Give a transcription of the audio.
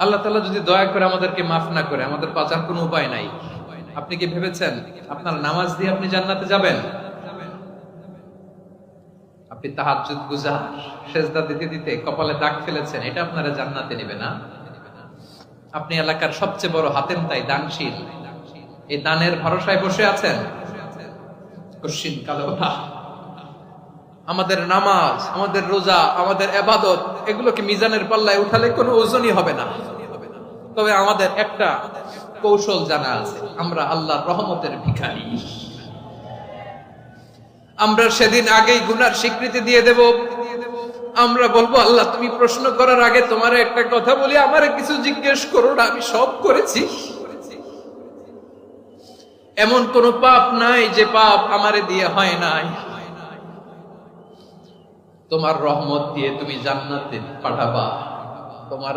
আল্লাহ তাআলা যদি দয়া করে আমাদেরকে মাফ না করে, আমাদের বাঁচার কোনো উপায় নাই। আপনি কি ভেবেছেন আপনার নামাজ দিয়ে আপনি জান্নাতে যাবেন? আপনি তাহাজ্জুদ গুজার, সেজদা দিতে দিতে কপালে দাগ ফেলেছেন, এটা আপনারা জান্নাতে নেবে না। আপনি এলাকার সবচেয়ে বড় হাতেম তাই দানশীল, এই দানের ভরসায় বসে আছেন। কশিন কালো ওঠা আমাদের নামাজ, আমাদের রোজা, আমাদের ইবাদত, এগুলোকে মিজানের পাল্লায় উঠালে কোনো ওজনই হবে না। তবে আমাদের একটা কৌশল জানা আছে, আমরা আল্লাহর রহমতের ভিখারি। আমরা সেদিন আগেই গুনার স্বীকৃতি দিয়ে দেব। আমরা বলবো, আল্লাহ তুমি প্রশ্ন করার আগে তোমার একটা কথা বলি, আমারে কিছু জিজ্ঞেস করো না, আমি সব করেছি। এমন কোন পাপ নাই যে পাপ আমারে দিয়ে হয় নাই। তোমার রহমত দিয়ে তুমি জান্নাতে পাঠাবা। তোমার